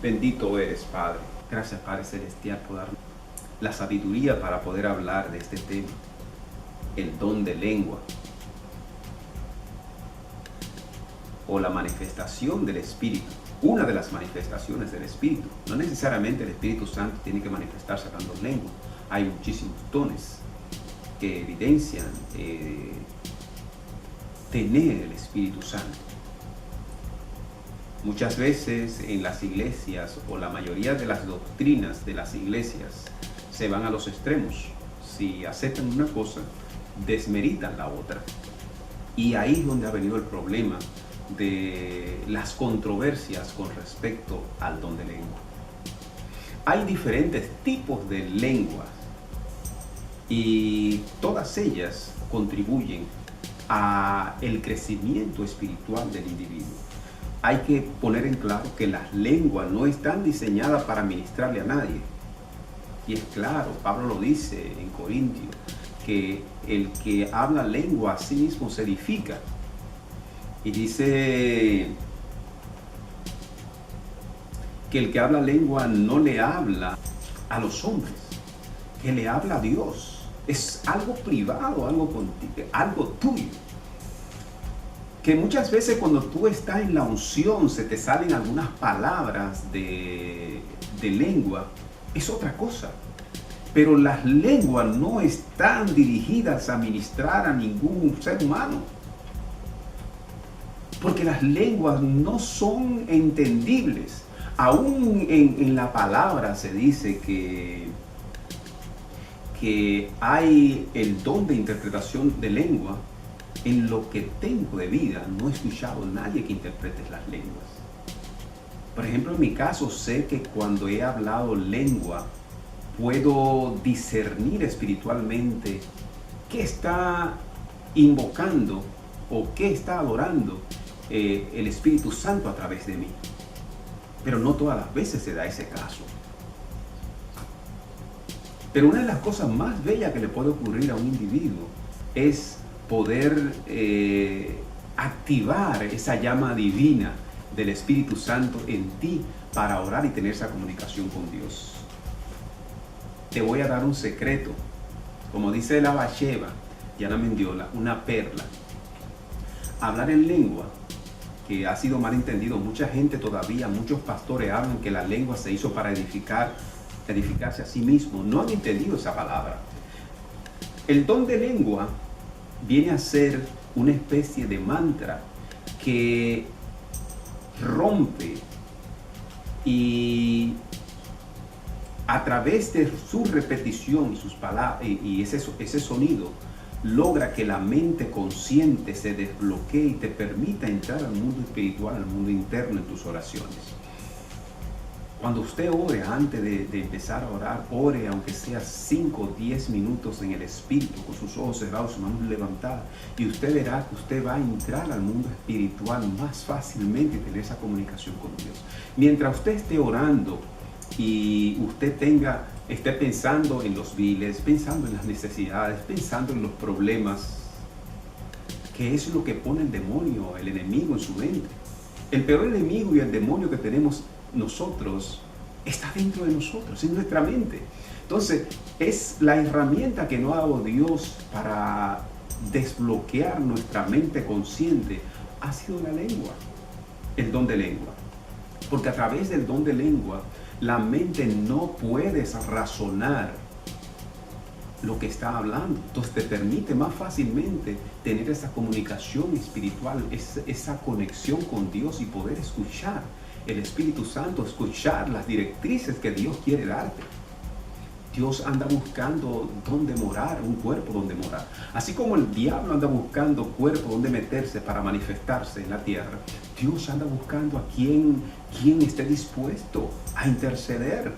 Bendito eres, Padre. Gracias, Padre Celestial, por darnos la sabiduría para poder hablar de este tema, el don de lengua, o la manifestación del Espíritu, una de las manifestaciones del Espíritu. No necesariamente el Espíritu Santo tiene que manifestarse hablando lengua. Hay muchísimos dones que evidencian tener el Espíritu Santo. Muchas veces en las iglesias, o la mayoría de las doctrinas de las iglesias, se van a los extremos. Si aceptan una cosa, desmeritan la otra. Y ahí es donde ha venido el problema de las controversias con respecto al don de lengua. Hay diferentes tipos de lenguas y todas ellas contribuyen a el crecimiento espiritual del individuo. Hay que poner en claro que las lenguas no están diseñadas para ministrarle a nadie. Y es claro, Pablo lo dice en Corintios, que el que habla lengua a sí mismo se edifica. Y dice que el que habla lengua no le habla a los hombres, que le habla a Dios. Es algo privado, algo contigo, algo tuyo. Que muchas veces cuando tú estás en la unción se te salen algunas palabras de lengua, es otra cosa. Pero las lenguas no están dirigidas a ministrar a ningún ser humano. Porque las lenguas no son entendibles. Aún en la palabra se dice que hay el don de interpretación de lengua. En lo que tengo de vida, no he escuchado a nadie que interprete las lenguas. Por ejemplo, en mi caso, sé que cuando he hablado lengua, puedo discernir espiritualmente qué está invocando o qué está adorando el Espíritu Santo a través de mí. Pero no todas las veces se da ese caso. Pero una de las cosas más bellas que le puede ocurrir a un individuo es poder activar esa llama divina del Espíritu Santo en ti para orar y tener esa comunicación con Dios. Te voy a dar un secreto, como dice la Bacheva, Yana Mendiola, una perla. Hablar en lengua, que ha sido mal entendido, mucha gente todavía, muchos pastores hablan que la lengua se hizo para edificarse a sí mismo. No han entendido esa palabra. El don de lengua viene a ser una especie de mantra que rompe y a través de su repetición y sus palabras y ese sonido logra que la mente consciente se desbloquee y te permita entrar al mundo espiritual, al mundo interno en tus oraciones. Cuando usted ore, antes de empezar a orar, ore aunque sea 5 o 10 minutos en el Espíritu, con sus ojos cerrados, sus manos levantadas, y usted verá que usted va a entrar al mundo espiritual más fácilmente y tener esa comunicación con Dios. Mientras usted esté orando y usted esté pensando en los viles, pensando en las necesidades, pensando en los problemas, que es lo que pone el demonio, el enemigo en su mente. El peor enemigo y el demonio que tenemos nosotros está dentro de nosotros, en nuestra mente. Entonces, es la herramienta que nos ha dado Dios para desbloquear nuestra mente consciente, ha sido la lengua, el don de lengua. Porque a través del don de lengua, la mente no puede razonar lo que está hablando. Entonces te permite más fácilmente tener esa comunicación espiritual, esa conexión con Dios y poder escuchar el Espíritu Santo, escuchar las directrices que Dios quiere darte. Dios anda buscando dónde morar, un cuerpo donde morar. Así como el diablo anda buscando cuerpo donde meterse para manifestarse en la tierra, Dios anda buscando a quien esté dispuesto a interceder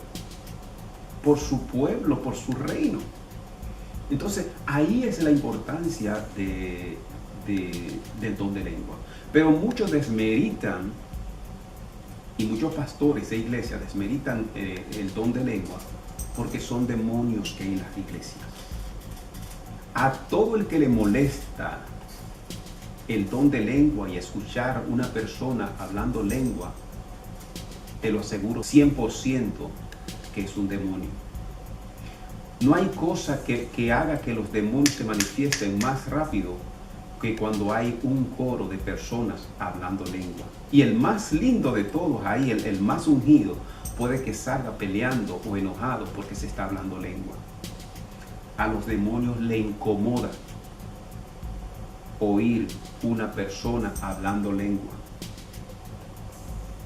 por su pueblo, por su reino. Entonces, ahí es la importancia del don de lengua. Pero muchos desmeritan, y muchos pastores e iglesias desmeritan el don de lengua porque son demonios que hay en las iglesias. A todo el que le molesta el don de lengua y escuchar una persona hablando lengua, te lo aseguro 100% que es un demonio. No hay cosa que haga que los demonios se manifiesten más rápido que cuando hay un coro de personas hablando lengua. Y el más lindo de todos ahí, el más ungido, puede que salga peleando o enojado porque se está hablando lengua. A los demonios le incomoda oír una persona hablando lengua.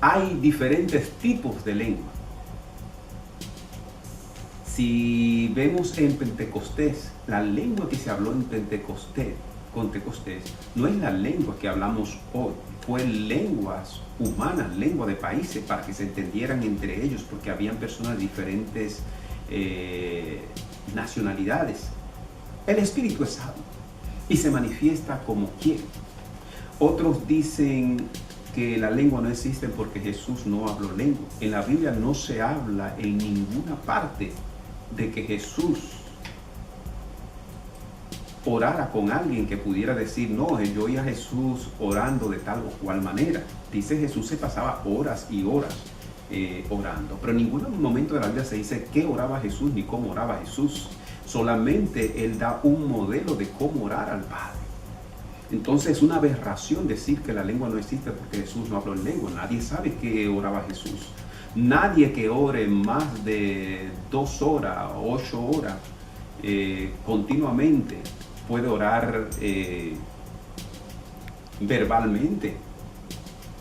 Hay diferentes tipos de lengua. Si vemos en Pentecostés, la lengua que se habló en Pentecostés no es la lengua que hablamos hoy, fue lenguas humanas, lengua de países para que se entendieran entre ellos, porque habían personas de diferentes nacionalidades. El Espíritu es sabio y se manifiesta como quiere. Otros dicen que la lengua no existe porque Jesús no habló lengua. En la Biblia no se habla en ninguna parte de que Jesús orara con alguien que pudiera decir, no, yo oí a Jesús orando de tal o cual manera. Dice Jesús se pasaba horas y horas orando, pero en ningún momento de la Biblia se dice qué oraba Jesús ni cómo oraba Jesús. Solamente Él da un modelo de cómo orar al Padre. Entonces es una aberración decir que la lengua no existe porque Jesús no habló en lengua. Nadie sabe qué oraba Jesús. Nadie que ore más de 2 horas, 8 horas continuamente puede orar verbalmente.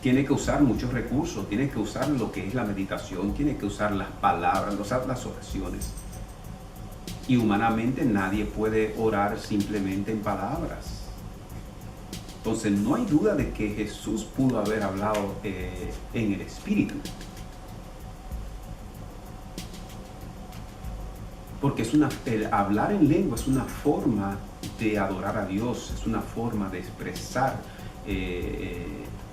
Tiene que usar muchos recursos, tiene que usar lo que es la meditación, tiene que usar las palabras, usar las oraciones. Y humanamente nadie puede orar simplemente en palabras. Entonces no hay duda de que Jesús pudo haber hablado en el Espíritu. Porque hablar en lengua es una forma de adorar a Dios, es una forma de expresar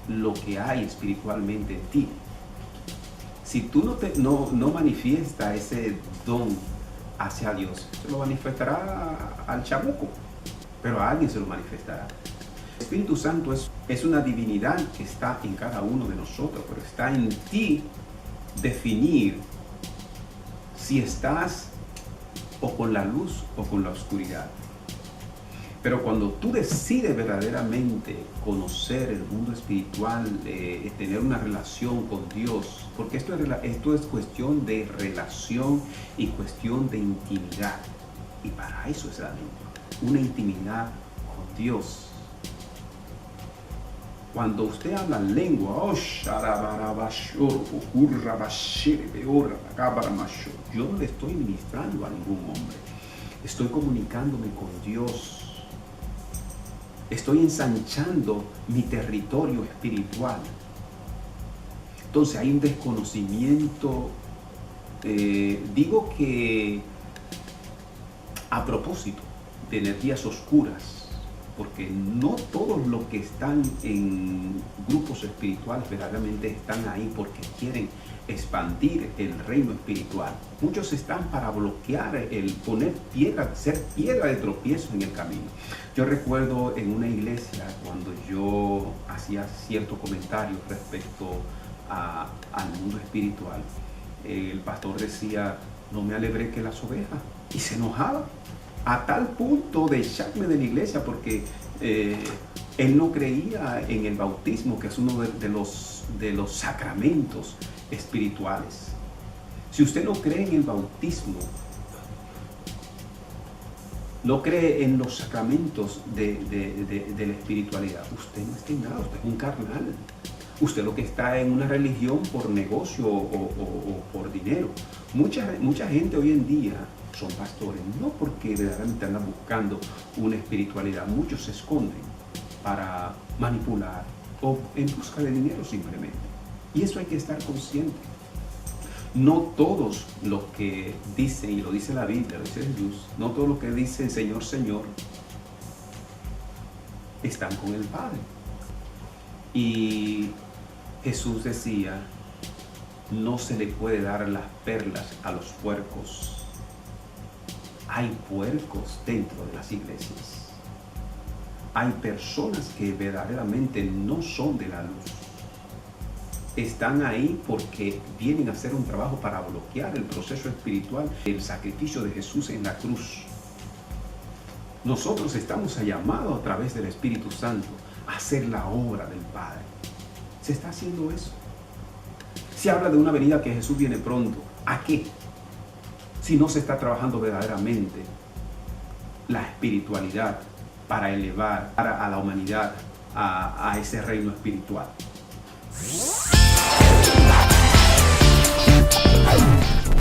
lo que hay espiritualmente en ti. Si tú no manifiestas ese don hacia Dios, se lo manifestará al chamuco, pero a alguien se lo manifestará. El Espíritu Santo es una divinidad que está en cada uno de nosotros, pero está en ti definir si estás o con la luz o con la oscuridad. Pero cuando tú decides verdaderamente conocer el mundo espiritual, tener una relación con Dios, porque esto es cuestión de relación y cuestión de intimidad. Y para eso es la lengua, una intimidad con Dios. Cuando usted habla lengua, yo no le estoy ministrando a ningún hombre. Estoy comunicándome con Dios. Estoy ensanchando mi territorio espiritual. Entonces hay un desconocimiento, digo que a propósito de energías oscuras, porque no todos los que están en grupos espirituales verdaderamente están ahí porque quieren expandir el reino espiritual. Muchos están para bloquear el poner piedra, ser piedra de tropiezo en el camino. Yo recuerdo en una iglesia cuando yo hacía ciertos comentarios respecto al mundo espiritual, el pastor decía, no me alegré que las ovejas, y se enojaba a tal punto de echarme de la iglesia porque él no creía en el bautismo, que es uno de los sacramentos espirituales. Si usted no cree en el bautismo, no cree en los sacramentos de la espiritualidad, usted no está en nada, usted es un carnal. Usted lo que está en una religión por negocio o por dinero. Mucha gente hoy en día son pastores, no porque verdaderamente andan buscando una espiritualidad. Muchos se esconden para manipular o en busca de dinero simplemente. Y eso hay que estar consciente. No todos los que dicen, y lo dice la Biblia, lo dice Jesús, no todos los que dicen Señor, Señor, están con el Padre. Y Jesús decía, no se le puede dar las perlas a los puercos. Hay puercos dentro de las iglesias. Hay personas que verdaderamente no son de la luz. Están ahí porque vienen a hacer un trabajo para bloquear el proceso espiritual, el sacrificio de Jesús en la cruz. Nosotros estamos llamados a través del Espíritu Santo a hacer la obra del Padre. ¿Se está haciendo eso? Se habla de una venida que Jesús viene pronto. ¿A qué? Si no se está trabajando verdaderamente la espiritualidad para elevar a la humanidad a ese reino espiritual.